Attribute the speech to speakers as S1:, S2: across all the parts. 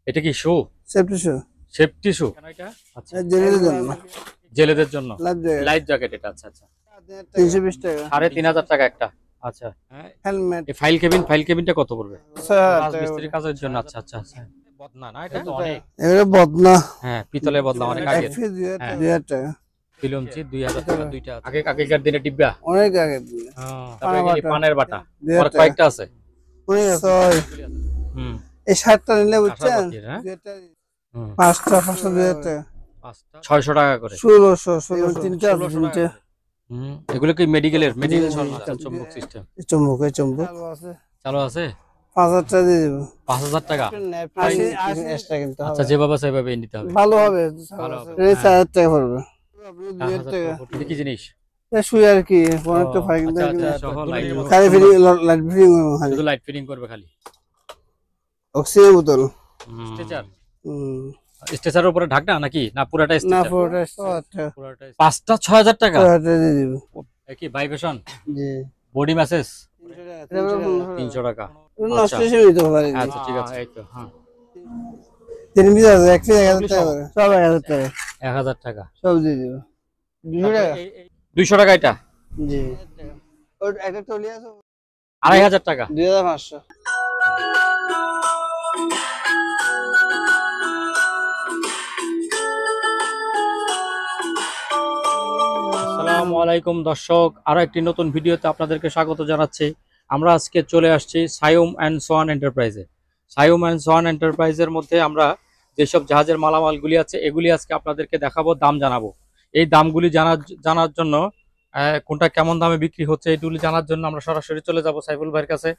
S1: এটা কি শু?
S2: সেফটি শু।
S1: সেফটি শু কেন এটা? আচ্ছা,
S2: জেলেদের জন্য।
S1: জেলেদের জন্য
S2: লাইফ জ্যাকেট।
S1: লাইফ জ্যাকেট এটা। আচ্ছা আচ্ছা,
S2: 320 টাকা।
S1: 3500 টাকা একটা। আচ্ছা, হ্যাঁ,
S2: হেলমেট
S1: এই ফাইল কেবিনটা কত পড়বে?
S2: 6000 টাকা
S1: রাজমিস্ত্রি
S2: করে।
S1: কাজের জন্য। আচ্ছা আচ্ছা আচ্ছা, বদনা না এটা তো অনেক।
S2: এগুলো বদনা।
S1: হ্যাঁ, পিতলের বদলা অনেক
S2: এক
S1: আগের।
S2: পিস
S1: হ্যাঁ।
S2: 2000 টাকা।
S1: ফিলমচি 2000 টাকা দুইটা। আগেকার দিনে ডিব্বা।
S2: অনেক আগে দিয়ে।
S1: তারপরে এই পানের বাটা।
S2: 2000
S1: আর
S2: টাকা।
S1: কয়েকটা আছে।
S2: অনেক আছে।
S1: হুম,
S2: এই শার্টটা নিলে বুঝছেন,
S1: কাঁসাপাতির, হ্যাঁ?
S2: 2000 টাকা।
S1: হুম,
S2: পাঁচটা 2000 টাকা।
S1: পাঁচটা 600 টাকা করে।
S2: 1600 তিনটা আছে,
S1: 1600 টাকা
S2: তিনটা।
S1: করে। হুম, এগুলো কি মেডিকেল সরঞ্জাম, চুম্বক সিস্টেম
S2: চুম্বক চুম্বক
S1: চালু আছে?
S2: 5000 টাকা দিয়ে দেবো।
S1: 5000 টাকা।
S2: 80 এক্সট্রা কিনতে হবে।
S1: আচ্ছা, যেভাবে সেভাবে নিতে হবে।
S2: ভালো হবে।
S1: ভালো হবে।
S2: এই 4000 টাকা পড়বে। 2000
S1: 4000
S2: টাকা।
S1: টাকা কি জিনিস?
S2: শুই আর কি অনেক তো ফাইন
S1: আচ্ছা আচ্ছা, সহ লাইট
S2: খালি ফিটিং লাইট ফিটিং খালি
S1: শুধু লাইট ফিটিং করবে খালি।
S2: অক্সিজেন বোতল।
S1: স্ট্রেচার,
S2: হুম।
S1: স্ট্রেচারের উপরে ঢাকনা নাকি না পুরাটা
S2: না
S1: স্ট্রেচার?
S2: পুরোটা 6000 টাকা।
S1: পুরাটা পাঁচটা 6000 টাকা।
S2: 6000 টাকা দিয়ে দিব।
S1: কি ভাইব্রেশন,
S2: জি।
S1: বডি ম্যাসেজ
S2: 300
S1: 300 টাকা।
S2: টাকা। নষ্ট হিসেবে দিতে পারি।
S1: আচ্ছা ঠিক আছে, এই তো হ্যাঁ,
S2: 3 পিস আছে, এক পিস 1000 টাকা করে। সব 1000 টাকা।
S1: 1000 টাকা।
S2: সব দিয়ে দিব। 200 টাকা।
S1: 200 টাকা এটা।
S2: জি। ওই একটা টলি আছে
S1: 2500 টাকা।
S2: 2500।
S1: আসসালামু আলাইকুম দর্শক, আরো একটি নতুন ভিডিওতে আপনাদেরকে স্বাগত জানাচ্ছি। আমরা আজকে চলে আসছি Saim and Sohan এন্টারপ্রাইজে। Saim and সোহান এন্টারপ্রাইজের মধ্যে আমরা যেসব জাহাজের মালামালগুলি আছে এগুলি আজকে আপনাদেরকে দেখাবো, দাম জানাবো। এই দামগুলি জানার জন্য কোনটা কেমন দামে বিক্রি হচ্ছে এগুলি জানার জন্য আমরা সরাসরি চলে যাব সাইফুল ভাইয়ের কাছে।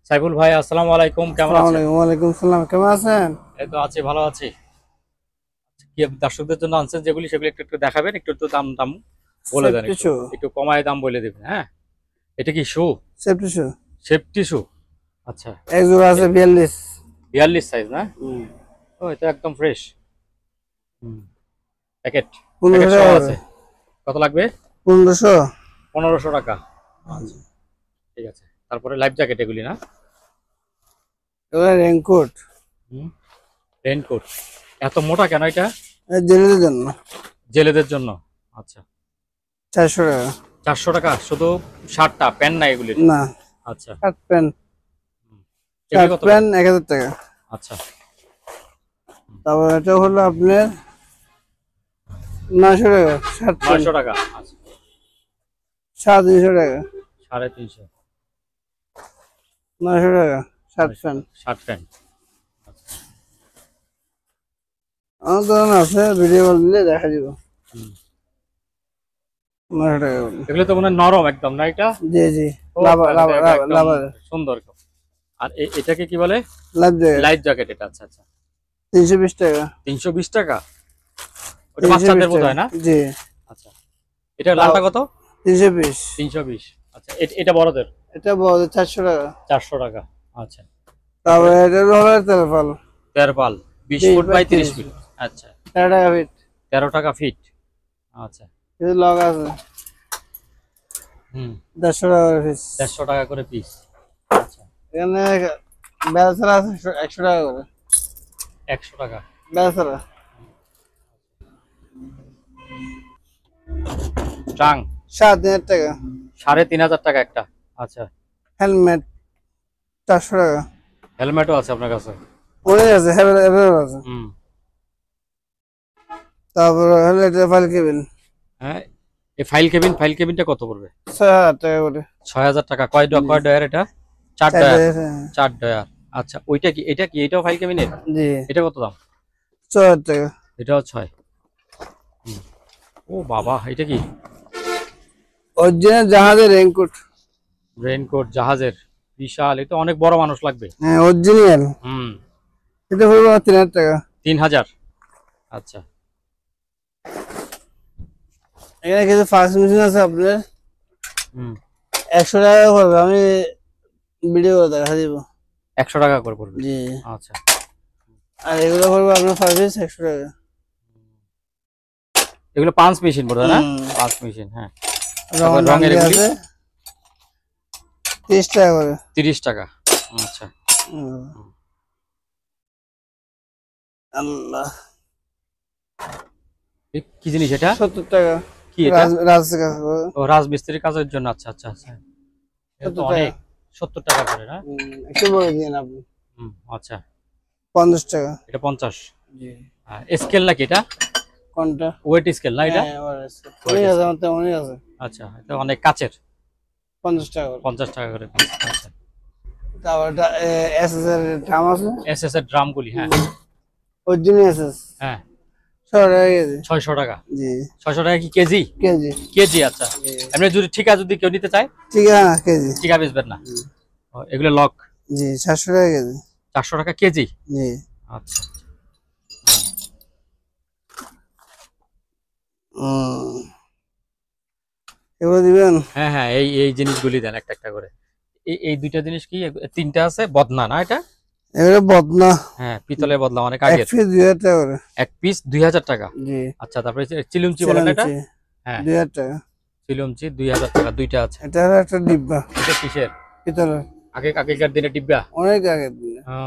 S1: সাইফুল ভাই, আসসালামু আলাইকুম, কেমন আছেন?
S2: ওয়ালাইকুম সালাম, কেমন আছেন?
S1: এই তো আছি, ভালো আছি। কি দর্শকদের জন্য আনছেন যেগুলি সেগুলি একটু একটু দেখাবেন, একটু একটু দাম দাম বলে দেন,
S2: সেফটি শু।
S1: একটু কমায় দাম বলে দেবেন। হ্যাঁ, এটা কি শু?
S2: সেফটি শু।
S1: সেফটি শু। আচ্ছা,
S2: এক জোড়া আছে 42।
S1: 42 সাইজ না? ও, এটা একদম ফ্রেশ। প্যাকেট
S2: 1500
S1: সহ
S2: টাকা।
S1: আছে। কত লাগবে?
S2: 1500।
S1: 1500 টাকা। আচ্ছা ঠিক আছে। তারপরে লাইফ জ্যাকেট এগুলি না?
S2: এগুলো রেইনকোট।
S1: রেইনকোট। এত মোটা কেন এটা?
S2: জেলেদের জন্য।
S1: জেলেদের জন্য। আচ্ছা,
S2: 400 টাকা।
S1: 400 টাকা শুধু শার্টটা, প্যান্ট না এগুলি?
S2: না,
S1: আচ্ছা,
S2: শার্ট প্যান্ট।
S1: এগুলি
S2: শার্ট
S1: কত?
S2: প্যান্ট 1000 টাকা।
S1: আচ্ছা,
S2: তারপর এটা হলো আপনার 900 টাকা। শার্ট প্যান্ট
S1: 900 টাকা। আচ্ছা,
S2: 350 টাকা।
S1: 350।
S2: 900 টাকা শার্ট প্যান্ট।
S1: Shirt pant.
S2: আমার দোকান আছে, ভিডিও কল দিলে দেখা দিব। 900 টাকা করে।
S1: এগুলো তো মনে হয় নরম একদম না এটা?
S2: জি জি।
S1: ও,
S2: লাভা লাভা
S1: একদম
S2: লাভা
S1: সুন্দর। আর এটাকে কি বলে?
S2: লাভ জ্যাকেট।
S1: লাইফ জ্যাকেট এটা। আচ্ছা আচ্ছা,
S2: 320 টাকা।
S1: 320 টাকা। ওটা বাচ্চাদের মতো হয় না?
S2: জি।
S1: আচ্ছা, এটা লালটা কত?
S2: 320।
S1: 320। আচ্ছা, এটা বড়দের?
S2: এটা বড় 400 টাকা।
S1: 400 টাকা। আচ্ছা,
S2: তারপরে এটা হলো তেরপাল।
S1: তেরপাল 20 ফুট বাই 30 ফিট। আচ্ছা,
S2: 13 টাকা ফিট।
S1: 13 টাকা ফিট। আচ্ছা,
S2: এটা লগ আছে। 150 টাকা করে পিস।
S1: 150 টাকা করে পিস। আচ্ছা,
S2: এখানে বেলসারা আছে 100 টাকা করে।
S1: 100 টাকা
S2: বেলসারা।
S1: টাং
S2: 7000 টাকা।
S1: 3500 টাকা একটা। আচ্ছা,
S2: হেলমেট 400 টাকা।
S1: হেলমেটও আছে আপনার কাছে?
S2: অনেক আছে, অ্যাভেলেবল আছে। তারপর হলো এটা ফাইল কেবিন।
S1: হ্যাঁ, এই ফাইল কেবিনটা কত পড়বে?
S2: 6000 টাকা করে।
S1: 6000 টাকা। কয় ডয়ার এটা? 4 ডয়ার। 4 ডয়ার। আচ্ছা, ওইটা কি? এটা কি? এটাও ফাইল কেবিনের?
S2: জি।
S1: এটা কত দাম?
S2: 6000 টাকা।
S1: এটাও 6। ও বাবা, এটা কি?
S2: অরিজিনাল জাহাজের রেইনকোট।
S1: রেইনকোট জাহাজের, বিশাল। এটা অনেক বড় মানুষ লাগবে।
S2: হ্যাঁ, অরিজিনাল। এটা হলো 3000 টাকা।
S1: 3000। আচ্ছা,
S2: এখানে কিছু ফাক্স মেশিন আছে আপনার 100 টাকা পড়বে, আমি ভিডিও করে দেখা দিব।
S1: 100 টাকা করে পড়বে?
S2: জি।
S1: আচ্ছা,
S2: আর এগুলো পড়বে আপনার সার্ভিস 100 টাকা।
S1: এগুলো পাঁচ মেশিন পড়বে না? পাঁচ মেশিন, হ্যাঁ।
S2: রঙের এগুলি 30 টাকা করে।
S1: 30 টাকা। আচ্ছা,
S2: আল্লাহ
S1: কি জিনিস এটা?
S2: 70 টাকা।
S1: কি এটা?
S2: রাজমিস্ত্রি
S1: ও রাজমিস্ত্রি কাজের জন্য। আচ্ছা আচ্ছা আচ্ছা, এটা তো
S2: 70
S1: অনেক।
S2: টাকা।
S1: 70 টাকা করে না?
S2: একটু বলে দিন আপনি।
S1: আচ্ছা
S2: 50 টাকা।
S1: এটা 50।
S2: জি।
S1: স্কেল নাকি এটা?
S2: কোনটা?
S1: ওয়েট স্কেল না এটা?
S2: হ্যাঁ আমার আছে। অনেক আছে, আমার তো অনেক আছে।
S1: আচ্ছা, এটা অনেক কাচের।
S2: 50 টাকা করে।
S1: 50 টাকা করে। আচ্ছা,
S2: তারপর এসএস এর ড্রাম আছে।
S1: এসএস এর ড্রামগুলি, হ্যাঁ
S2: অরিজিনাল এসএস
S1: হ্যাঁ
S2: 6 টাকা কেজি।
S1: 600 টাকা।
S2: জি
S1: 600 টাকা কি কেজি?
S2: কেজি।
S1: কেজি, আচ্ছা।
S2: জি।
S1: এমনি যদি ঠিকা যদি কেউ নিতে চায়?
S2: ঠিক আছে না কেজি।
S1: ঠিকা বেচবেন না? এগুলো লক।
S2: জি 700 টাকা কেজি।
S1: 400 টাকা কেজি।
S2: জি।
S1: আচ্ছা
S2: এগুলো দিবেন।
S1: হ্যাঁ হ্যাঁ, এই এই জিনিসগুলি দেন একটা একটা করে। এই এই দুইটা জিনিস কি? তিনটা আছে বদনা না এটা?
S2: এগুলো বদনা।
S1: হ্যাঁ, পিতলের বদলা, অনেক
S2: এক
S1: আগের।
S2: পিস 2000 টাকা করে।
S1: এক পিস 2000 টাকা।
S2: জি।
S1: আচ্ছা, তারপরে চিলুমচি বলেন এটা? হ্যাঁ
S2: 2000 টাকা।
S1: চিলুমচি 2000 টাকা, দুইটা আছে।
S2: এটা হলো একটা ডিব্বা
S1: এটা কিসের?
S2: পিতলের।
S1: আগেকার দিনে ডিব্বা।
S2: অনেক আগে দিনে।
S1: ও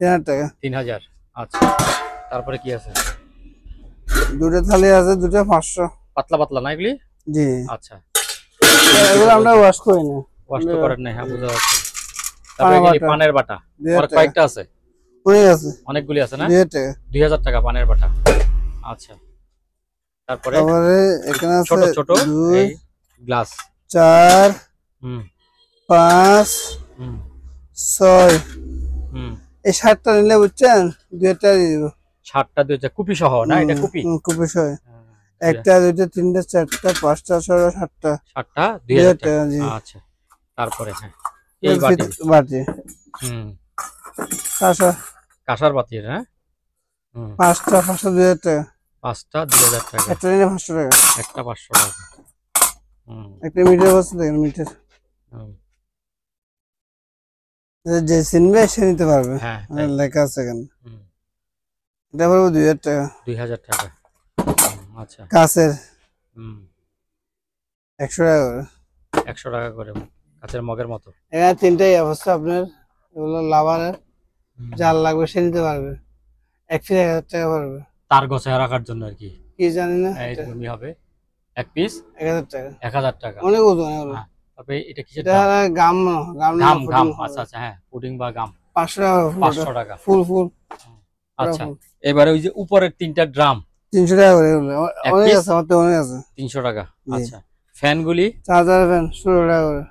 S2: 3000 টাকা।
S1: 3000। আচ্ছা, তারপরে কি আছে?
S2: দুটো থালি আছে, দুটো 500।
S1: পাতলা পাতলা না এগুলি?
S2: জি।
S1: আচ্ছা,
S2: এগুলো আমরা ওয়াশ করি না।
S1: ওয়াশ তো করেন না, হ্যাঁ বুঝা যাচ্ছে। তারপরে এগুলি পানের বাটা, আর কয়েকটা আছে?
S2: অনেক আছে,
S1: অনেকগুলি আছে না?
S2: 2000 টাকা।
S1: 2000 টাকা পানের বাটা। আচ্ছা, তারপরে
S2: এখানে আছে
S1: ছোট ছোট
S2: 2
S1: গ্লাস।
S2: 4
S1: হুম
S2: 5
S1: হুম
S2: 6।
S1: হুম
S2: এই 7টা নিলে বুঝছেন 2000 টাকা দিয়ে দিব।
S1: 7টা 2000 কুপি সহ না? এটা কুপি?
S2: খুবই সয়।
S1: হ্যাঁ,
S2: একটা, দুইটা, তিনটা, চারটা, পাঁচটা, ছয়টা, 7টা।
S1: 7টা 2000 টাকা।
S2: জি।
S1: আচ্ছা, তারপরে হ্যাঁ এই বাটি।
S2: বাটি
S1: হুম
S2: কাঁসা
S1: কাঁসার বাটি, হ্যাঁ। হুম
S2: 5টা 2000 টাকা।
S1: 5টা 2000 টাকা।
S2: একটা নিলে 500 টাকা।
S1: একটা 500 টাকা। হুম
S2: একটা মিটার বসে দেখেন, মিটার
S1: হুম,
S2: যে চিনবে সে নিতে পারবে।
S1: হ্যাঁ তাই।
S2: লেখা আছে এখানে।
S1: হুম,
S2: এটা পড়বো 2000 টাকা।
S1: 2000 টাকা। আচ্ছা।
S2: কাঁচের
S1: হুম
S2: 100 টাকা করে।
S1: 100 টাকা করে কাঁচের মগের মতো।
S2: এখানে তিনটাই অবস্থা আপনার। এগুলো লাভারের, যার লাগবে সে নিতে পারবে। এক পিস 1000 টাকা পড়বে।
S1: তার গোছায় রাখার জন্য আর কি।
S2: কি জানি না,
S1: এইরকমই হবে। এক পিস
S2: 1000 টাকা।
S1: 1000 টাকা।
S2: অনেক ওজন এগুলো।
S1: হ্যাঁ, তবে এটা কিসের
S2: এটা
S1: দাম?
S2: গাম না, গাম না,
S1: গাম গাম,
S2: পুডিং হবে।
S1: আচ্ছা আচ্ছা, হ্যাঁ পুডিং বা গাম।
S2: 500 টাকা
S1: 500 টাকা।
S2: ফুল ফুল।
S1: আচ্ছা, এবারে ওই যে উপরের তিনটা ড্রাম
S2: 300 টাকা করে এগুলো।
S1: এক
S2: অনেক
S1: পিস
S2: আছে, আমার তো অনেক আছে।
S1: 300 টাকা।
S2: জি।
S1: আচ্ছা, ফ্যানগুলি
S2: চার্জার ফ্যান 16 টাকা করে।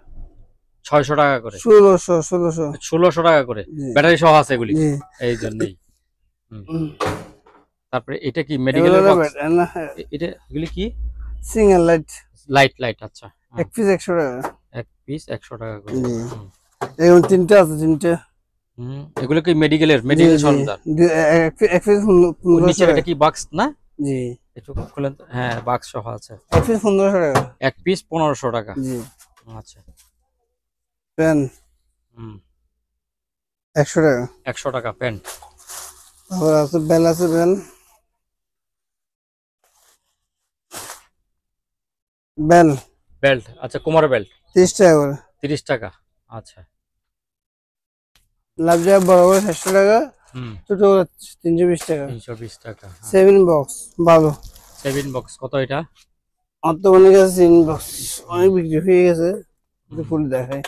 S1: 600 টাকা করে।
S2: 1600।
S1: 1600 টাকা করে।
S2: জি।
S1: ব্যাটারি সহ আছে এগুলি,
S2: জি।
S1: এই জন্যই। হুম, তারপরে এটা কি
S2: এগুলো
S1: মেডিকেলের বক্স?
S2: না,
S1: এটা এগুলি কি?
S2: Single light.
S1: লাইট লাইট, আচ্ছা।
S2: এক পিস 100 টাকা।
S1: এক পিস 100 টাকা করে।
S2: জি।
S1: হুম,
S2: এরকম তিনটা আছে, তিনটা।
S1: এগুলো কি মেডিকেলের সরঞ্জাম?
S2: এক পিস
S1: ওর নিচের এটা কি বাক্স না?
S2: জি।
S1: একটু খুলেন তো। হ্যাঁ, বাক্স সহ আছে।
S2: এক পিস 1500 টাকা।
S1: এক পিস 1500 টাকা।
S2: জি।
S1: আচ্ছা।
S2: পেন
S1: হুম
S2: 100 টাকা।
S1: 100 টাকা প্যান্ট।
S2: তারপর আছে বেল, আছে বেল। বেল
S1: বেল্ট, আচ্ছা কোমর বেল্ট
S2: 30 টাকা করে।
S1: 30 টাকা। আচ্ছা।
S2: লাভ যায় বড় বড় 700 টাকা,
S1: হুম
S2: ছোট বড় 320 টাকা।
S1: 320 টাকা।
S2: 7 বক্স ভালো।
S1: 7 বক্স কত এটা?
S2: আমার তো অনেক আছে 7 বক্স, অনেক বিক্রি হয়ে গেছে। ফুল দেখায়।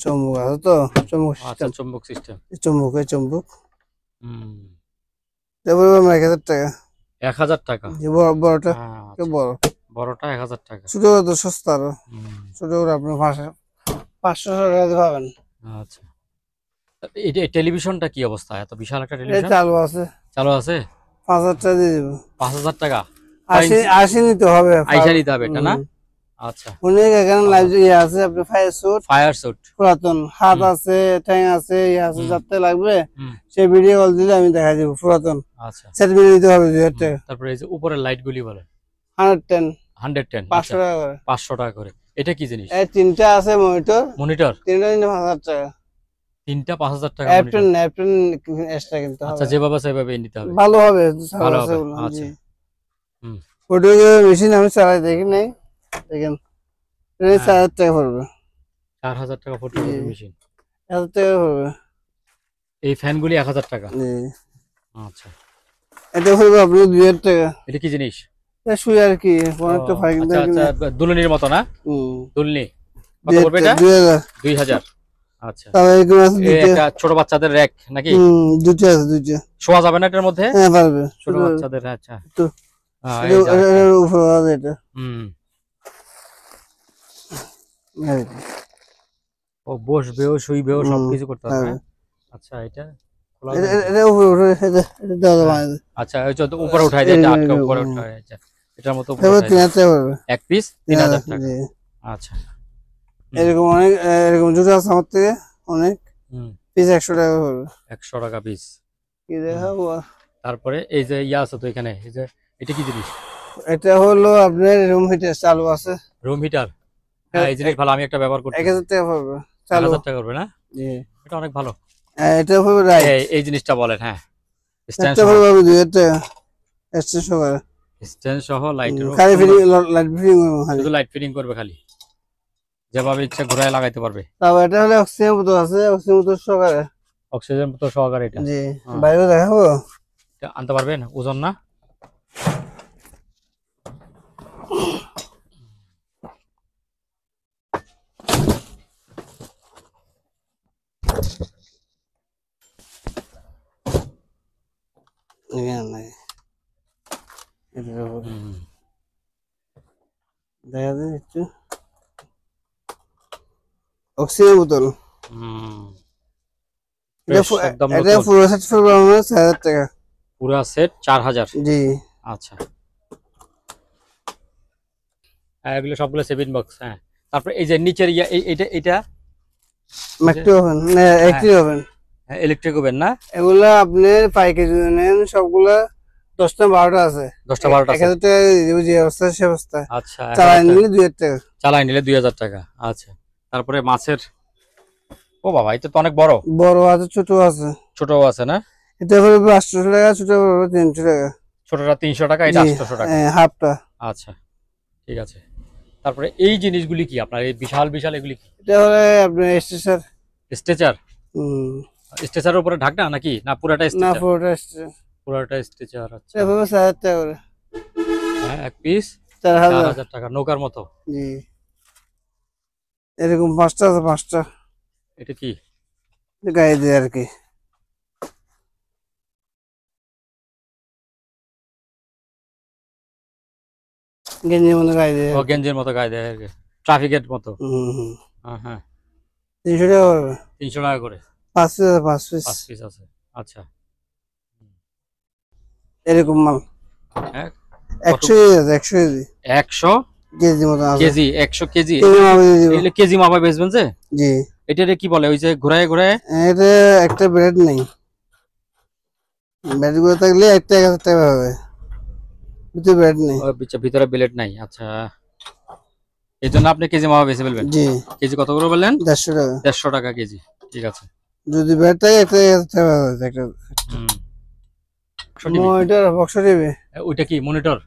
S2: চম্বুক আছে তো, চম্বুক
S1: আচ্ছা,
S2: সিস্টেম।
S1: চুম্বক সিস্টেম।
S2: চম্বুক, এই চম্বুক।
S1: হুম
S2: তারপরে 1000 টাকা।
S1: 1000 টাকা।
S2: যে বড়টা
S1: আচ্ছা,
S2: বড়।
S1: বড়টা 1000 টাকা।
S2: ছোট তো সস্তা আরো।
S1: হুম
S2: ছোট করে আপনার 500 টাকা পাবেন।
S1: আচ্ছা, এই টেলিভিশনটা কি অবস্থা? এত বিশাল একটা
S2: এই
S1: টেলিভিশন
S2: চালু আছে,
S1: চালু আছে?
S2: 5000 টাকা দিয়ে দেবো।
S1: 5000 টাকা।
S2: 80 নিতে হবে।
S1: আইসা নিতে হবে এটা না? আচ্ছা,
S2: অনেক এখানে লাইভ আছে, আপনার ফায়ার স্যুট,
S1: ফায়ার স্যুট।
S2: পুরাতন হাত আছে, ঠ্যাং আছে, ইয়ে আছে, যাতে লাগবে
S1: হুম
S2: সেই ভিডিও কল দিলে আমি দেখা দিব। পুরাতন
S1: আচ্ছা,
S2: সেট ভিডিও দিতে হবে 2000 টাকা।
S1: তারপরে এই যে উপরের লাইট গুলি বলে
S2: 110
S1: 110।
S2: 500 টাকা করে।
S1: 500 টাকা করে। এটা কি জিনিস?
S2: এই তিনটা আছে মনিটর,
S1: মনিটর
S2: তিনটা নিলে 5000 টাকা।
S1: তিনটা 5000 টাকা
S2: অ্যাপটেন
S1: মনিটর।
S2: অ্যাপটেন এক্সট্রা কিনতে
S1: আচ্ছা,
S2: হবে।
S1: যেভাবে সেভাবে নিতে হবে।
S2: ভালো হবে,
S1: ভালো
S2: আছে
S1: হবে।
S2: বললাম।
S1: আচ্ছা।
S2: জি।
S1: হুম
S2: ওটা মেশিন আমি চালাই দেখি নাই, দেখেন। 4000 টাকা পড়বে।
S1: 4000 টাকা ফটোকপি মেশিন।
S2: 1000 টাকা পড়বে।
S1: এই ফ্যানগুলি 1000 টাকা।
S2: জি।
S1: আচ্ছা,
S2: এটা পড়বে আপনার 2000 টাকা।
S1: এটা কি জিনিস?
S2: এটা শুয়ে আর কি অনেকটা ফাইন
S1: আচ্ছা আচ্ছা, দুলনির মতো না? দুলনি কত পড়বে এটা?
S2: 2000।
S1: 2000। আচ্ছা,
S2: তারপর এরকম আছে
S1: এই
S2: দুইটা।
S1: একটা ছোট বাচ্চাদের র‍্যাক নাকি?
S2: দুইটা আছে দুইটা।
S1: শোয়া যাবে না এটার মধ্যে?
S2: হ্যাঁ পারবে।
S1: ছোট বাচ্চাদের, আচ্ছা।
S2: তো
S1: এই যে আরেকটা।
S2: এর উপরে আছে এটা। হ্যাঁ।
S1: ও বসবেও শুইবেও সবকিছু করতে পারবে।
S2: হ্যাঁ।
S1: আচ্ছা, এটা খোলা
S2: এটা
S1: যায়?
S2: এটা উপরে এটা এটা দেওয়া যাবে।
S1: আচ্ছা, ওই যে উপরে উঠাই দেয়, এটা আটকা উপরে উঠাই। আচ্ছা, এটার মতো উপরে
S2: এবার
S1: উঠাই
S2: 3000 টাকা পড়বে।
S1: এক পিস 3000 টাকা।
S2: জি।
S1: আচ্ছা।
S2: এরকম অনেক এরকম জুতো আছে আমার থেকে অনেক। পিস 100 টাকা পড়বে।
S1: 100 টাকা পিস।
S2: কি দেখাবো?
S1: তারপরে এই যে ইয়া আছে তো এখানে, এই যে এটা কি জিনিস?
S2: এটা হলো আপনার রুম হিটার চালু আছে।
S1: Room heater. হ্যাঁ, এই জিনিস ভালো, আমি একটা ব্যবহার করতে।
S2: 1000 টাকা পড়বে চালু।
S1: 1000 টাকা করবে না?
S2: জি।
S1: এটা অনেক ভালো।
S2: এটা পড়বে রাইট।
S1: এই জিনিসটা বলেন। হ্যাঁ, স্ট্যান্ড
S2: এটা
S1: সহ।
S2: পড়বে 2000 টাকা। স্ট্যান্ড সহ।
S1: স্ট্যান্ড সহ লাইটের।
S2: খালি ফিটিং লাইট ফিটিং খালি।
S1: শুধু লাইট ফিটিং করবে খালি, যেভাবে ইচ্ছা ঘুরায় লাগাইতে পারবে।
S2: তাও এটা হলো অক্সিজেন বোতল আছে, অক্সিজেন বোতল সহকারে।
S1: অক্সিজেন তো সহকারে এটা।
S2: জি। বাইরে দেখাবো?
S1: এটা আনতে পারবেন? ওজন না?
S2: দেখা যায় একটু অক্সিজেন বোতল। এটা পুরো সেট পড়বে আমার 4000 টাকা।
S1: পুরো সেট 4000।
S2: জি।
S1: আচ্ছা, এগুলো সবগুলো 7 বক্স। হ্যাঁ, তারপরে এই যে নিচের ইয়া এটা
S2: মাইক্রো ওভেন না ইলেকট্রিক ওভেন?
S1: হ্যাঁ, ইলেকট্রিক ওভেন না?
S2: এগুলা আপনি পাইকারি যদি নেন সবগুলা 10টা 12টা আছে।
S1: 10টা 12টা আছে।
S2: 1000 টাকা দিব যে অবস্থা সে অবস্থা।
S1: আচ্ছা,
S2: চালাই নিলে 2000 টাকা।
S1: চালাই নিলে 2000 টাকা। আচ্ছা, তারপরে মাছের, ও বাবা এটা তো অনেক বড়।
S2: বড় আছে ছোট আছে।
S1: ছোটও আছে না?
S2: এটা পড়বে 800 টাকা, ছোট পড়বে 300 টাকা।
S1: ছোটটা 300 টাকা, এটা 800 টাকা।
S2: হ্যাঁ, হাফটা।
S1: আচ্ছা, ঠিক আছে। তারপরে এই জিনিসগুলি কি আপনার, এই বিশাল বিশাল এগুলি কি?
S2: এটা হলো আপনার স্ট্রেচার।
S1: স্ট্রেচার? স্ট্রেচারের উপরে ঢাকনা নাকি, না পুরাটা
S2: না
S1: স্ট্রেচার?
S2: পুরোটা স্ট্রেচার।
S1: পুরাটা স্ট্রেচার। আচ্ছা,
S2: এটা পড়বে 4000 টাকা করে।
S1: হ্যাঁ, এক পিস
S2: 4000
S1: টাকা, নৌকার মতো।
S2: জি। এরকম 5টা আছে 5টা।
S1: এটা কি?
S2: গায়ে দিয়ে আর কি। গেঞ্জির মতো গায়ে দিয়ে।
S1: ও গেঞ্জির মতো গায়ে দেয় আর কি, ট্রাফিকের মতো। হ্যাঁ হ্যাঁ।
S2: 300 টাকা পড়বে।
S1: 300 টাকা করে
S2: 5 পিস আছে 5 পিস।
S1: 5 পিস আছে। আচ্ছা,
S2: এরকম মাল
S1: হ্যাঁ
S2: 100 কেজি আছে 100 কেজি।
S1: 100
S2: কেজি মতো আছে।
S1: কেজি? 100 কেজি?
S2: কেজি মাপে দিয়ে দিব।
S1: এগুলো কেজি মাপে বেচবেন যে?
S2: জি।
S1: এটা কি বলে, ওই যে ঘুরায় ঘুরায়?
S2: এটা একটা ব্রেড নেই, ব্রেড গুলো থাকলে একটা 1000 টাকা হবে। ভিতরে ব্রেড নেই।
S1: ও ভিতরে বিলেট নাই। আচ্ছা, এই জন্য আপনি কেজি মাপে বেচে ফেলবেন?
S2: জি।
S1: কেজি কত করে বললেন?
S2: 150 টাকা।
S1: 150 টাকা কেজি। ঠিক আছে।
S2: যদি ব্রেড থাকে একটা 1000 টাকা হবে। একটা মনিটর বক্স টিভি।
S1: ওইটা কি মনিটর?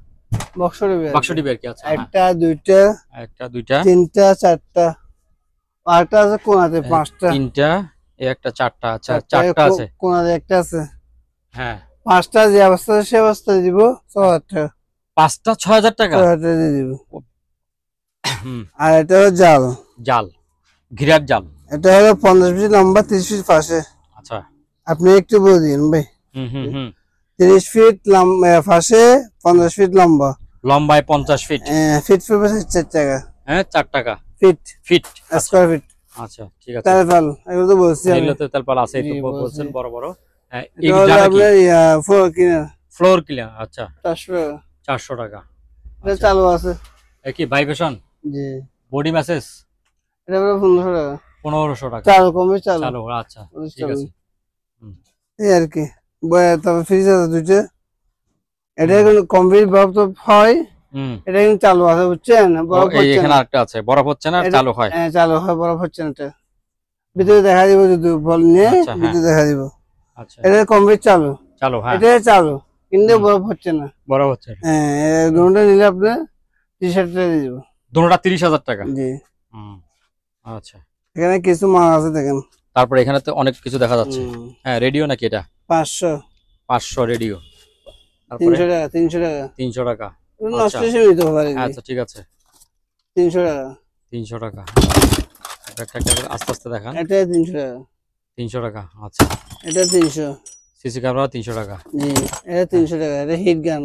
S2: Box TV.
S1: বাক্স টিভি আর কি। আচ্ছা,
S2: একটা দুইটা
S1: দুইটা
S2: তিনটা চারটা, আটটা আছে কোনাতে 5টা।
S1: তিনটা, এই একটা 4টা। আচ্ছা, 4টা আছে
S2: কোনাতে একটা আছে।
S1: হ্যাঁ,
S2: 5টা যে অবস্থা সে অবস্থা দিব 6000 টাকা।
S1: 5টা 6000 টাকা?
S2: 6000 টাকা দিয়ে দিব। আর এটা হলো জাল।
S1: জাল, ঘিরার জাল।
S2: এটা হলো 50 ফিট লম্বা 30 ফিট পাশে।
S1: আচ্ছা,
S2: আপনি একটু বলে দিন ভাই। 30 ফিট পাশে 50 ফিট লম্বা।
S1: লম্বায় 50 ফিট।
S2: ফিট পড়বে 4 টাকা।
S1: হ্যাঁ, 4 টাকা
S2: ফিট
S1: ফিট
S2: স্কয়ার ফিট।
S1: আচ্ছা, ঠিক আছে।
S2: তারপাল এগুলো তো বলছি আমি।
S1: এগুলো তো তারপাল আছে, এই তো বলছেন বড় বড়। হ্যাঁ, এই
S2: এটা হলো
S1: জায়গা কি?
S2: আপনার ফ্লোর কিনা
S1: ফ্লোর ক্লিয়ার। আচ্ছা,
S2: 400 টাকা।
S1: 400 টাকা।
S2: এটা চালু আছে।
S1: এ কি ভাইব্রেশন?
S2: জি।
S1: Body message?
S2: এটা পুরো 1500 টাকা।
S1: 1500 টাকা
S2: চালু কমে চালু।
S1: চালু। আচ্ছা, ঠিক আছে।
S2: এই আর কি। তবে ফ্রিজ আছে দুইটা। এটা কিন্তু কমপ্লিট বরফ তো হয়। এটা কিন্তু চালু আছে বুঝছেন, বরফ
S1: এই
S2: হচ্ছে
S1: এখানে
S2: না।
S1: আরেকটা আছে, বরফ হচ্ছে না, চালু হয়।
S2: হ্যাঁ চালু হয়, বরফ হচ্ছে না। এটা ভিতরে দেখা দিব যদি বল নিয়ে
S1: আচ্ছা, হ্যাঁ।
S2: ভিতরে দেখা দিব।
S1: আচ্ছা,
S2: এটা কমপ্লিট চালু।
S1: চালু, হ্যাঁ।
S2: এটা চালু কিন্তু বরফ হচ্ছে না।
S1: বরফ হচ্ছে না।
S2: হ্যাঁ, দুটো নিলে আপনি 30,000 টাকা দিয়ে দিব।
S1: দুটোটা 30,000 টাকা?
S2: জি।
S1: আচ্ছা,
S2: এখানে কিছু মাল আছে দেখেন।
S1: তারপরে এখানে তো অনেক কিছু দেখা যাচ্ছে। হ্যাঁ, রেডিও নাকি এটা?
S2: 500
S1: 500 রেডিও। তারপরে
S2: 300 টাকা 300 টাকা
S1: 300 টাকা।
S2: নষ্ট সীমিত পারে।
S1: আচ্ছা ঠিক আছে,
S2: 300 টাকা
S1: 300 টাকা। একটা একটা করে আস্তে আস্তে দেখান।
S2: এটা 300 টাকা
S1: 300 টাকা। আচ্ছা,
S2: এটা 300
S1: সিসি ক্যামেরা 300 টাকা।
S2: জি এটা 300 টাকা এটা হিট গান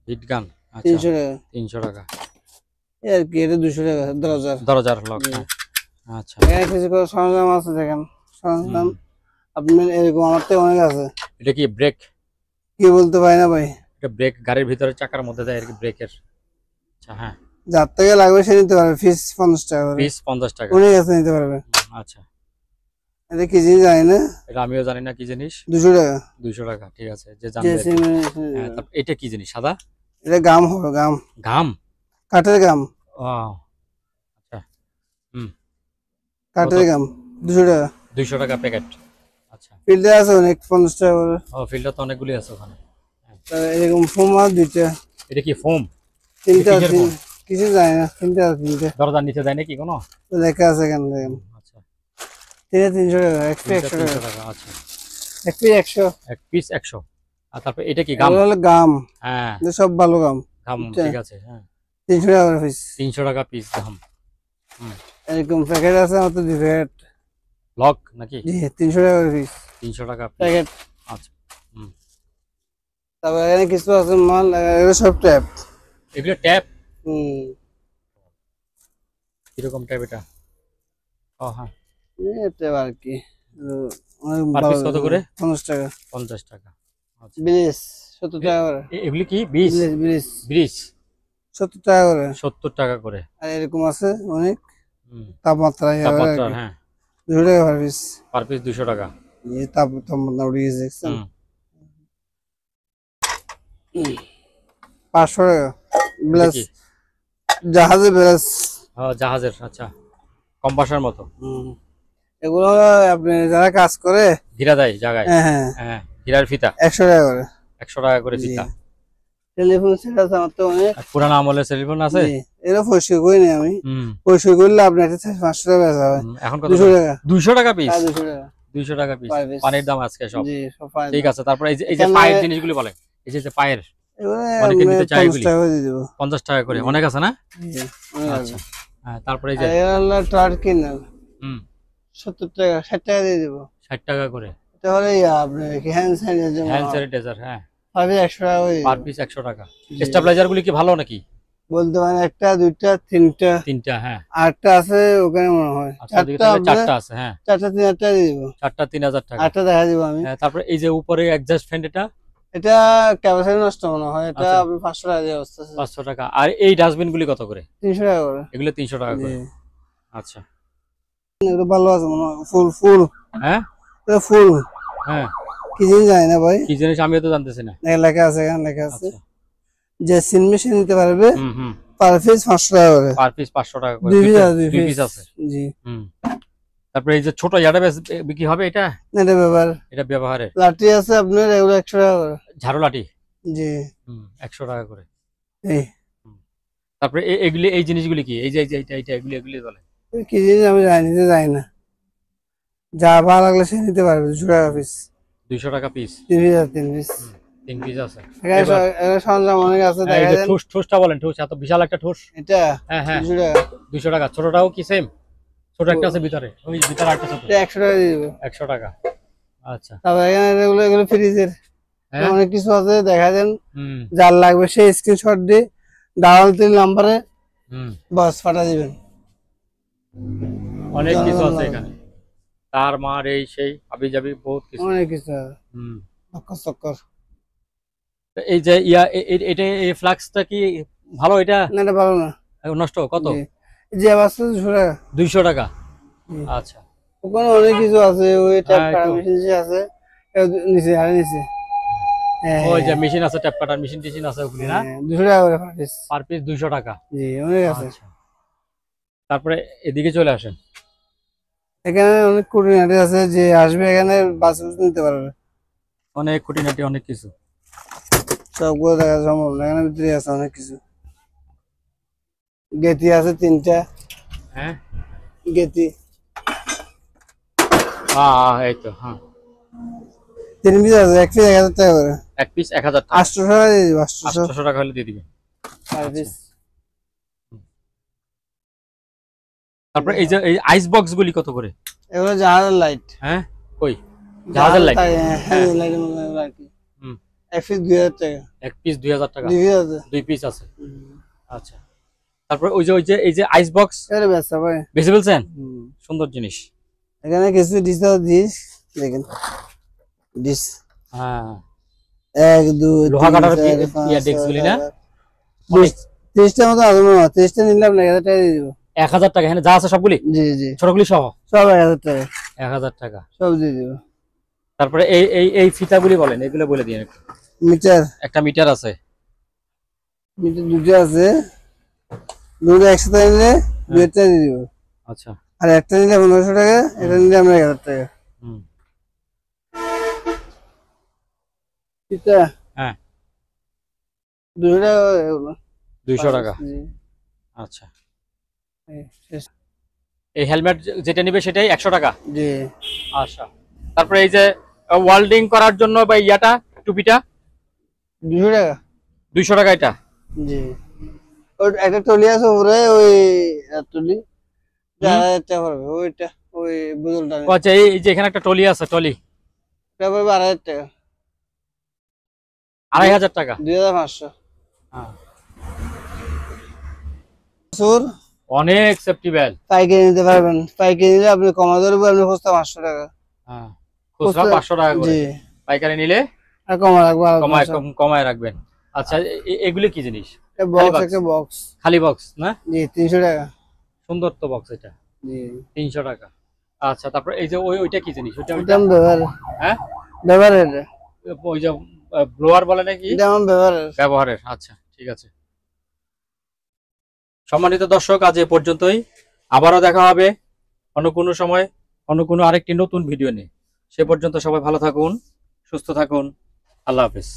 S1: হিট গান। আচ্ছা
S2: 300 টাকা
S1: 300 টাকা।
S2: আর কি এটা 200 টাকা
S1: দরজার লক। আচ্ছা,
S2: এখানে কিছু করে সরঞ্জাম আছে দেখেন সরঞ্জাম আপনি এরকম আমার তো অনেক আছে।
S1: এটা কি ব্রেক?
S2: কি বলতে পারি না ভাই,
S1: এটা ব্রেক গাড়ির ভিতরে চাকার মধ্যে দেয় আর কি, ব্রেকের। আচ্ছা হ্যাঁ,
S2: যার থেকে লাগবে সে নিতে পারবে, ফিস 50 টাকা করে,
S1: পিস 50 টাকা।
S2: অনেক আছে নিতে পারবে।
S1: আচ্ছা,
S2: এটা কি জিনিস জানি না,
S1: এটা আমিও জানি না কি জিনিস।
S2: 200 টাকা
S1: 200 টাকা, ঠিক আছে, যে জানবে। হ্যাঁ, তারপর এটা কি জিনিস? সাদা
S2: এটা গাম হবে, গাম
S1: ঘাম।
S2: কাঠের গাম,
S1: ও আচ্ছা,
S2: কাঠের গাম 200 টাকা
S1: 200 টাকা প্যাকেট। আচ্ছা,
S2: ফিল্টার আছে অনেক 50 টাকা করে।
S1: ও ফিল্টার তো অনেকগুলি আছে ওখানে।
S2: এরকম ফোম আছে 2টা
S1: এটা কি ফোম?
S2: 3টা
S1: কিসের foam?
S2: কিছু জানি না, 3টা 3টা
S1: দরজার নিচে দেয় নাকি কোনো?
S2: লেখা আছে কেন দেখেন।
S1: আচ্ছা,
S2: এটা 300 টাকা এক পিস 100
S1: 300
S2: টাকা
S1: টাকা। আচ্ছা,
S2: এক পিস 100
S1: এক পিস 100। আর তারপর এটা কি গাম?
S2: এগুলো হলো গাম,
S1: হ্যাঁ,
S2: এটা সব ভালো গাম,
S1: গাম,
S2: আচ্ছা।
S1: ঠিক আছে। হ্যাঁ,
S2: 300 টাকা করে পিস।
S1: 300 টাকা পিস গাম।
S2: এরকম প্যাকেট আছে আমার তো 2 প্যাকেট,
S1: লক নাকি?
S2: জি 300 টাকা করে পিস
S1: 300 টাকা piece।
S2: প্যাকেট।
S1: আচ্ছা,
S2: তারপর এখানে কিছু আছে মাল, এগুলো সব ট্যাপ।
S1: এগুলো ট্যাপ?
S2: হুম
S1: কিরকম ট্যাপ এটা? ও হ্যাঁ,
S2: এই ট্যাপ আর কি অনেক
S1: পার
S2: ভালো।
S1: পিস কত করে?
S2: 50 টাকা
S1: 50 টাকা। আচ্ছা,
S2: ব্রিজ 70 টাকা করে,
S1: এগুলি কি বীজ?
S2: ব্রিজ
S1: ব্রিজ
S2: 70 টাকা করে।
S1: 70 টাকা করে।
S2: আর এরকম আছে অনেক
S1: হুম,
S2: তাপমাত্রা,
S1: তাপমাত্রা, হ্যাঁ,
S2: 200 টাকা পার পিস।
S1: পার পিস 200 টাকা।
S2: এই তাপমাত্রা উঠে গেছে দেখছেন।
S1: হুম,
S2: 500 টাকা
S1: এটা
S2: ব্লাস,
S1: কি?
S2: জাহাজে ব্লাস।
S1: জাহাজের। আচ্ছা, কম্পাসের মতো।
S2: এগুলো আপনি যারা কাজ করে
S1: হীরা দেয় জায়গায়।
S2: হ্যাঁ হ্যাঁ
S1: হ্যাঁ, হীরার ফিতা
S2: 100 টাকা করে।
S1: 100 টাকা করে
S2: জি।
S1: ফিতা।
S2: টেলিফোন সেট আছে আমার তো অনেক।
S1: আর পুরানো আমলের সেলফোন আছে।
S2: জি, এরা পরিষ্কার করি না আমি,
S1: হুম,
S2: পরিষ্কার করলে আপনি একটা 500 টাকা বেচা হয়।
S1: এখন কত?
S2: 200 টাকা
S1: 200 টাকা পিস।
S2: 200 টাকা
S1: 200 টাকা পিস।
S2: per piece।
S1: পানির দাম আজকে সব।
S2: জি সব পাই।
S1: ঠিক আছে, তারপর এই যে
S2: এখানে-
S1: পায়ের জিনিসগুলি বলে, এই যে পায়ের
S2: এবারে
S1: অনেকে
S2: আমি
S1: নিতে চায়
S2: 50
S1: এগুলি।
S2: টাকা করে দিয়ে দেবো।
S1: 50 টাকা করে, অনেক আছে না?
S2: জি, অনেক
S1: আচ্ছা,
S2: আছে।
S1: হ্যাঁ, তারপরে এই
S2: আর
S1: যে
S2: এরা হলো টার্কি না,
S1: হুম
S2: 70 টাকা 60 টাকা দিয়ে দেবো।
S1: 60 টাকা করে।
S2: এটা হলো আপনার কি হ্যান্ড স্যানিটাইজার,
S1: হ্যান্ড স্যানিটাইজার, হ্যাঁ,
S2: পাবে 100 টাকা করে দিয়ে
S1: পার
S2: দেবো।
S1: পিস 100 টাকা।
S2: জি।
S1: স্টেবিলাইজার গুলি কি ভালো নাকি?
S2: বলতে পারেন একটা, দুইটা, তিনটা,
S1: তিনটা, হ্যাঁ।
S2: আটটা আছে ওখানে মনে হয়।
S1: আচ্ছা, দিকে তাহলে চারটা আছে, হ্যাঁ,
S2: চারটা 3000 টাকা দিয়ে দেবো।
S1: চারটা 3000 টাকা।
S2: আটটা দেখা দিব আমি।
S1: হ্যাঁ, তারপরে এই যে উপরে অ্যাডজাস্ট ফ্যান, এটা
S2: এটা ক্যাপাসিটি নষ্ট মনে হয়, এটা
S1: আচ্ছা।
S2: আপনি 500 টাকা দিয়ে অবস্থা আছে।
S1: 500 টাকা। আর এই ডাস্টবিন গুলি কত করে?
S2: 300 টাকা করে।
S1: এগুলো 300 টাকা করে।
S2: জি।
S1: আচ্ছা,
S2: এটা ভালো আছে মনে হয়, ফুল ফুল,
S1: হ্যাঁ
S2: এটা ফুল
S1: হ্যাঁ,
S2: কি জিনিস জানি না ভাই,
S1: কি জিনিস আমিও তো জানতেছি না।
S2: লেখা আছে এখানে, লেখা আছে
S1: আচ্ছা,
S2: যে সিন মেশিন নিতে পারবে
S1: হুম হুম,
S2: পার পিস 500 টাকা করে।
S1: পার পিস 500 টাকা করে।
S2: 2 পিস আছে,
S1: দুই
S2: 2
S1: পিস
S2: পিস
S1: আছে।
S2: জি।
S1: হুম, তারপরে এই যে ছোট ইয়াটা বিক্রি হবে, এটা
S2: এটা ব্যাপার।
S1: এটা ব্যবহারের
S2: লাঠি আছে আপনার, এগুলো 100 টাকা করে।
S1: ঝাড়ু লাঠি।
S2: জি।
S1: 100 টাকা করে।
S2: এই
S1: তারপরে এগুলি, এই জিনিসগুলি কি? এই যে এইটা এগুলি এগুলি বলে
S2: কি জিনিস আমি জানি না, যা ভালো লাগলে সে নিতে পারবে। 200 টাকা পিস,
S1: 200 টাকা পিস।
S2: 3 পিস আছে, 3 পিস।
S1: 3 পিস আছে।
S2: এখানে এখানে সরঞ্জাম অনেক আছে,
S1: এই
S2: দেখা
S1: যে
S2: যায়।
S1: ঠোসটা বলেন, ঠোস এত বিশাল একটা ঠোস।
S2: এটা
S1: হ্যাঁ হ্যাঁ,
S2: 200 টাকা,
S1: 200 টাকা। ছোটটাও কি সেম? ছোট একটা আছে ভিতরে, ওই ভিতরে একটা ছোট।
S2: এটা 100 টাকা দিয়ে দেবো।
S1: 100 টাকা। আচ্ছা,
S2: তারপর এখানে এগুলো এগুলো ফ্রিজের
S1: হ্যাঁ,
S2: অনেক কিছু আছে, দেখা যান।
S1: হুম
S2: যার লাগবে সে স্ক্রিনশট দিয়ে দালাল 3 নাম্বারে
S1: হুম,
S2: বাস পাঠা দিবেন।
S1: অনেক কিছু আছে এখানে, তার মার এই সেই আবি যাবি বহুত কিছু।
S2: অনেক কিছু আছে,
S1: হুম,
S2: চক্কর চক্কর।
S1: তো এই যে ইয়া এটা এই ফ্লাক্সটা কি ভালো? এটা
S2: না এটা ভালো না।
S1: নষ্ট কত?
S2: জি। যে আবার 200 টাকা।
S1: 200 টাকা।
S2: জি।
S1: আচ্ছা,
S2: ওখানে অনেক কিছু আছে, ওই ট্যাপ
S1: হ্যাঁ,
S2: কাটা
S1: একটু-
S2: মেশিন যে আছে, নিচে আরে নিচে। হ্যাঁ
S1: ওই যে মেশিন আছে, ট্যাপ কাটার মেশিন টেশিন আছে ওগুলি না?
S2: 200 টাকা করে পার পিস।
S1: পার পিস 200 টাকা।
S2: জি অনেক আছে।
S1: আচ্ছা, তারপরে এদিকে চলে আসেন।
S2: এখানে অনেক খুঁটিনাটি আছে, যে আসবে এখানে বাস নিতে পারবে।
S1: অনেক খুঁটিনাটি, অনেক কিছু।
S2: সবগুলো দেখা সম্ভব না, এখানে ভিতরে আছে অনেক কিছু। গেতি আছে 3টা,
S1: হ্যাঁ,
S2: গেতি
S1: হ্যাঁ এই তো, হ্যাঁ
S2: 3 পিস আছে, এক পিস 1000 টাকা করে।
S1: এক পিস 1000 টাকা,
S2: 800 টাকা দিয়ে দিব, 800
S1: 800 টাকা হলে দিয়ে দিবেন।
S2: 4 পিস।
S1: তারপর এই যে এই আইস বক্স গুলি কত করে?
S2: এগুলো জাহাজের লাইট।
S1: হ্যাঁ কই জাহাজের লাইট?
S2: হ্যাঁ লাইটের মতো আর কি।
S1: হুম,
S2: এক পিস 2000 টাকা।
S1: এক পিস 2000 টাকা,
S2: 2 পিস আছে।
S1: 2 পিস আছে। আচ্ছা, তারপর ওই যে এই যে আইস বক্স
S2: এর ব্যবসা ভাই।
S1: বেশি বলছেন, সুন্দর জিনিস।
S2: এখানে কিছু ডিশ দেখেন, ডিশ
S1: হ্যাঁ
S2: 1 2
S1: লোহা কাটার ইয়া ডেস্ক গুলি না,
S2: 30টা মতো আছে, 30টা নিলাম না 1000 টাকা দিয়ে দিব।
S1: 1000 টাকা এখানে যা আছে সবগুলি,
S2: জি জি
S1: ছোটগুলি সহ
S2: সব 1000 টাকা,
S1: 1000 টাকা।
S2: সব দিয়ে দিব।
S1: তারপরে এই এই এই ফিতাগুলি বলেন, এগুলো বলে দিন একটু।
S2: মিটার,
S1: একটা মিটার আছে,
S2: মিটার দুটো আছে, দুটো একসাথে নিলে 2000 টাকা দিয়ে দিব।
S1: আচ্ছা,
S2: আর একটা নিলে 1500 টাকা, এটা নিলে আমরা 1000 টাকা।
S1: হুম,
S2: এটা
S1: হ্যাঁ
S2: 200 টাকা এগুলো।
S1: 200 টাকা।
S2: জি।
S1: আচ্ছা,
S2: শেষ।
S1: এই হেলমেট যেটা নিবে সেটাই 100 টাকা।
S2: জি।
S1: আচ্ছা, তারপরে এই যে ওয়েল্ডিং করার জন্য বা ইয়াটা টুপিটা
S2: 200 টাকা।
S1: 200 টাকা এটা।
S2: জি। ওই একটা টলি আছে উপরে, ওই টলি 1000 টাকা পড়বে, ওইটা ওই বোতলটা
S1: ও আচ্ছা, এই যে এখানে একটা টলি আছে, টলি
S2: এটা পড়বে 2000 টাকা।
S1: 2500 টাকা।
S2: 2500।
S1: হ্যাঁ,
S2: সুর
S1: অনেক সেফটি বেল্ট।
S2: পাইকারি নিতে পারবেন, পাইকারি নিলে আপনি কমা ধরবে, আপনি খুচরা 500 টাকা।
S1: হ্যাঁ, খুচরা 500 টাকা করে,
S2: জি।
S1: পাইকারি নিলে
S2: আর কমা রাখবো, আর
S1: কমায় রাখবেন। আচ্ছা, এগুলি কি জিনিস?
S2: বক্স, একটা বক্স
S1: খালি বক্স না?
S2: জি 300 টাকা।
S1: সুন্দর তো বক্স এটা,
S2: জি
S1: 300 টাকা। আচ্ছা, তারপর এই যে ওইটা কি জিনিস? ওইটা
S2: এটা ব্যবহার,
S1: হ্যাঁ
S2: ব্যবহার, এটা
S1: ওই যে ব্লোয়ার বলে নাকি?
S2: এটা আমার ব্যবহার।
S1: ব্যবহারের। আচ্ছা, ঠিক আছে। সম্মানিত দর্শক, আজ এ পর্যন্তই। আবারও দেখা হবে অন্য কোনো সময়, অন্য কোনো আরেকটি নতুন ভিডিও নিয়ে। সে পর্যন্ত সবাই ভালো থাকুন, সুস্থ থাকুন। আল্লাহ হাফেজ।